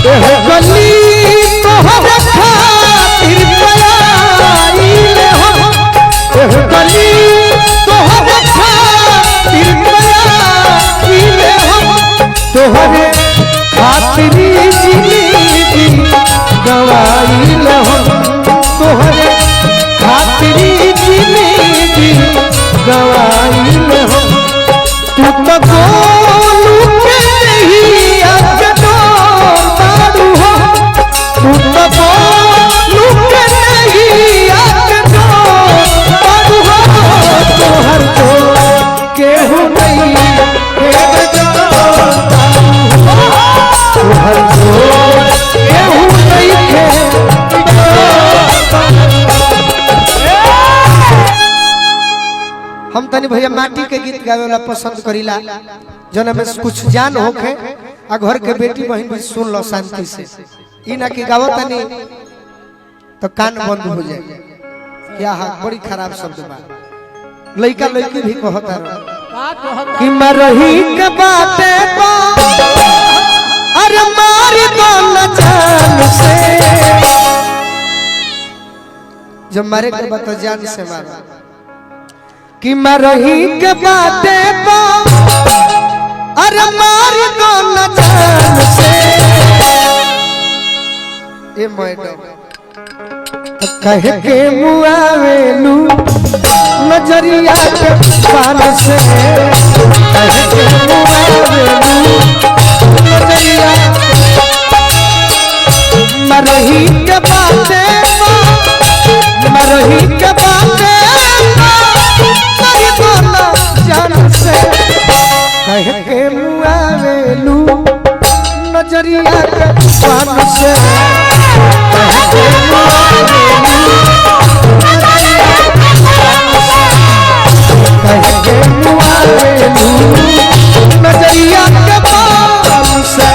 गली तोहरे खातिर आइले हम गली तोहरे खातिर आइले हम तोहरे खातिर जिंदगी गवाइले हम तोहरे खातिर जिंदगी गवाइले हम तू तो गोलू के नहीं अजनो तारू हो तू तो गोलू के नहीं अजनो तारू हो तोहर तो केहू नहीं के बजो तोहर तो केहू नहीं के हम तनी भैया माटी के गीत गावे वाला पसंद करीला जन में कुछ जान होखे आ घर के बेटी बहन भी सुन लो शांति से ई ना कि गावो तनी तो कान बंद हो जाए क्या है बड़ी खराब शब्द बा लइका लइकी भी कहता कि मरही के बाते तो अरे मार दो न जान से जब मारे के बात जान से मारो कि मरही के बाते तो अरे मार दो न जान से ए मैडम कह के मुआवेलू नजरिया के पान से कह के मुआवेलू नजरिया मरही के बाते तो मरही के बाते कह के मुआवेलू नजरिया के पान से कह के मुआवेलू नजरिया के पान से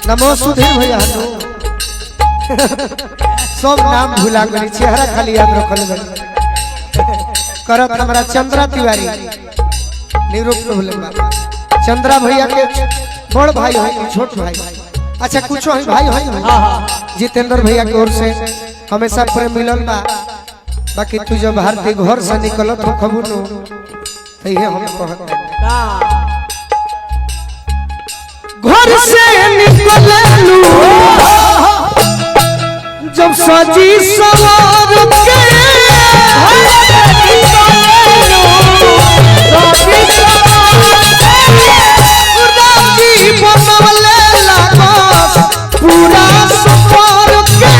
नमो सुधीर भैया सब नाम भुला गई चेहरा खाली याद रखल गई करत हमरा चंद्रा तिवारी निरूप भूले चंद्रा भैया के बड़ भाई है छोट भाई अच्छा कुछ है भाई है जितेंद्र भैया की ओर से हमेशा प्रेम मिलल बा बाकी तू जब भारतीय घर से निकलत हो खबू नो ये हम कहत घर से निकललू जब सजी सवार के राजी बनवले लागस पूरा सफर के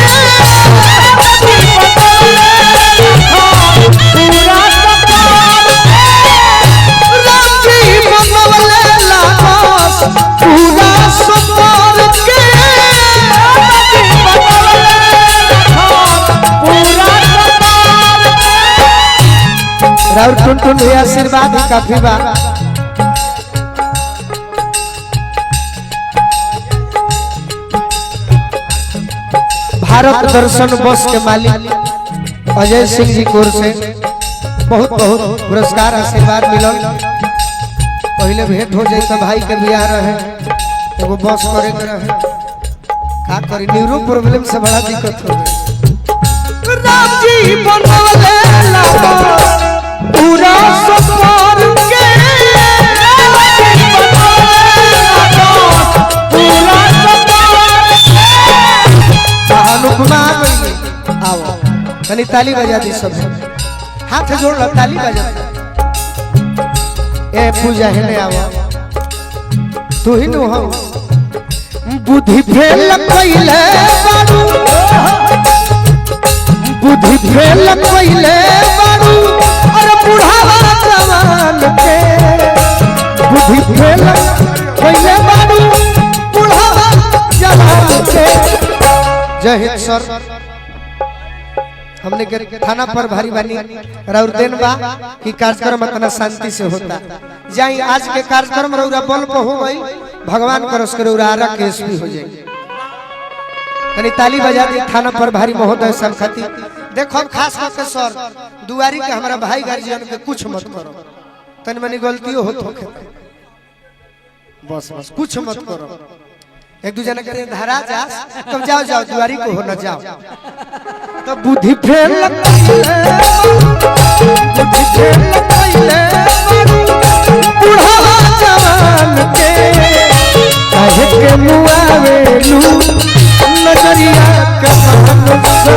राजी बनवले लागस पूरा सफर के राउर टुनटुन भैया आशीर्वाद ही काफी बा भारत दर्शन बस के मालिक अजय सिंह जी की ओर से बहुत बहुत पुरस्कार आशीर्वाद मिलल पहले भेंट हो जाए तो भाई के बियाह रहे एगो बस करे के रहे का करी न्यूरो प्रॉब्लम से बड़ा दिक्कत हो गई राम जी बनवले लागस पूरा सफर के पूरा अनुपमा आओ कनी ताली बजा दी सब हाथ जोड़ लो ताली बजा ए पूजा है ने आओ तू ही नु हो बुद्धि फेल कइले बारू बुद्धि फेल कइले बारू अरे बुढ़ावा जवान के बुद्धि फेल पहले बारू बुढ़ावा जवान के। जय हिंद सर। हमने के थाना पर भारी बानी और दिन बा कि कार्यक्रम इतना शांति से होता जाई। आज के कार्यक्रम रौरा बल पर हो गई, भगवान करस करे उरारा केस भी हो जाए। कनी ताली बजा दी थाना पर भारी महोदय सब खाती। देखो खास करके सर दुआरी के हमारा भाई गार्जियन के कुछ मत करो, तन मनी गलतियों हो तो बस बस कुछ मत करो। एक दूसरे ने करे धरा जा तुम जाओ जाओ दुआरी को हो न जाओ। तो बुद्धि फेल बुद्धि फेल पहले बुढ़ावा जवान के। काहे के मुआवेलू नजरिया कमान से।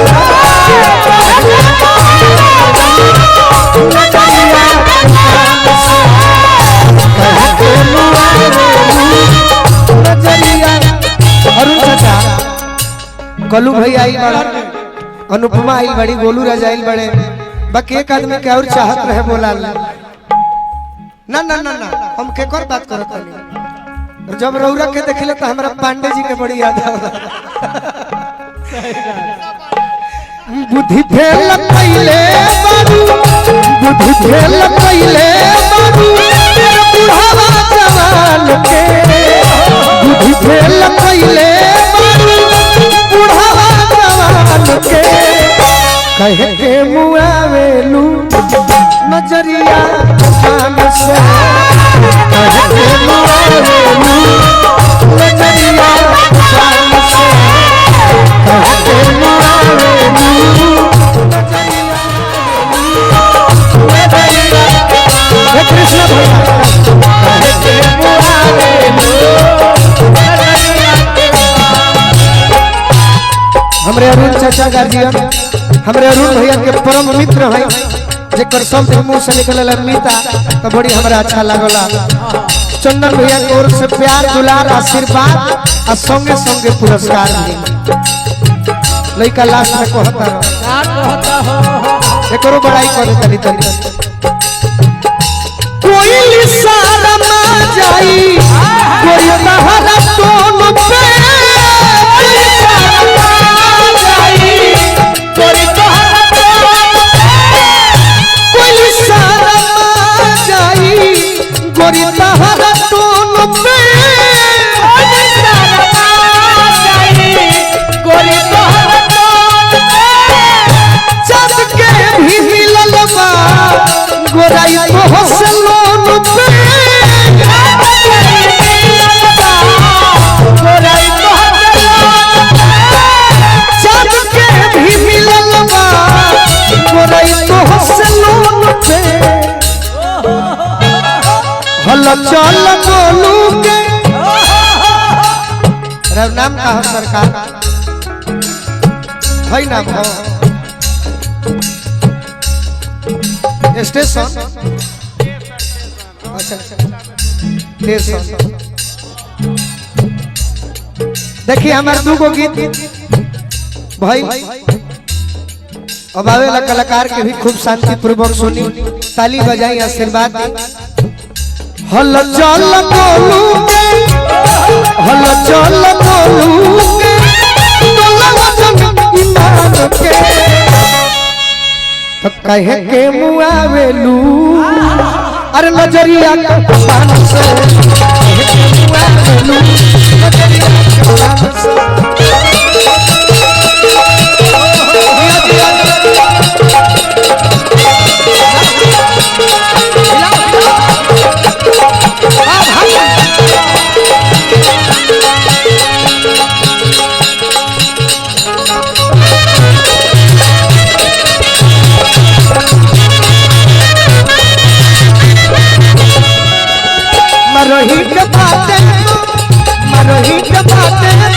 नजरिया कमान से काहे के मुआवेलू नजरिया। अरुण चाचा कलू भाई आई बड़ा, अनुपमा आई बड़ी, गोलू राजा आई बड़े, बाकी एक आदमी के और चाहत रहे बोला ना ना ना ना हम केकर बात करत नहीं। जब रौरा के देखले तो हमरा पांडे जी के बड़ी याद आवला। बुद्धि फेल पहले बारू बुद्धि फेल पहले बारू बुढ़ावा जवान के। बुद्धि फेल पहले बारू बुढ़ावा जवान के। कहे के मुआवेलू नजरिया जान से। कहे के मुआवेलू नजरिया जान से। कहे के मुआवेलू नजरिया। हे कृष्ण भैया कहे के मुआवेलू नजरिया। हमरे अरुण चाचा गार्जियन हमरे अरुण भैया के परम मित्र है, जेकर शब्द मुंह से निकलल मीता तो बड़ी हमरा अच्छा लागला। चंदन भैया की ओर से प्यार दुलार आशीर्वाद और संगे संगे पुरस्कार लइका लास्ट में कहता एकरो बड़ाई करे तनी तनी। कोई सारा मा जाई कोई बहाना टोन पे। गोरी तहरा टोन पे गोरी तहरा टोन पे। जब के भी मिलल बा गोराई तो हसलोन पे। गोराई तो हसलोन पे। जब के भी मिलल बा गोराई तो हसलोन पे। हल चल बोलू के नाम का हो सरकार भाई नाम हो स्टेशन। अच्छा स्टेशन देखिए हमारे दूगो गीत भाई अब आवेला कलाकार के भी खूब शांति पूर्वक सुनी, ताली बजाई, आशीर्वाद। हल चल बोलू के हल चल बोलू के ईमान के। तो कहे के मुआवेलू अरे नजरिया कमान से। कहे के मुआवेलू नजरिया कमान से। मरोही के बातें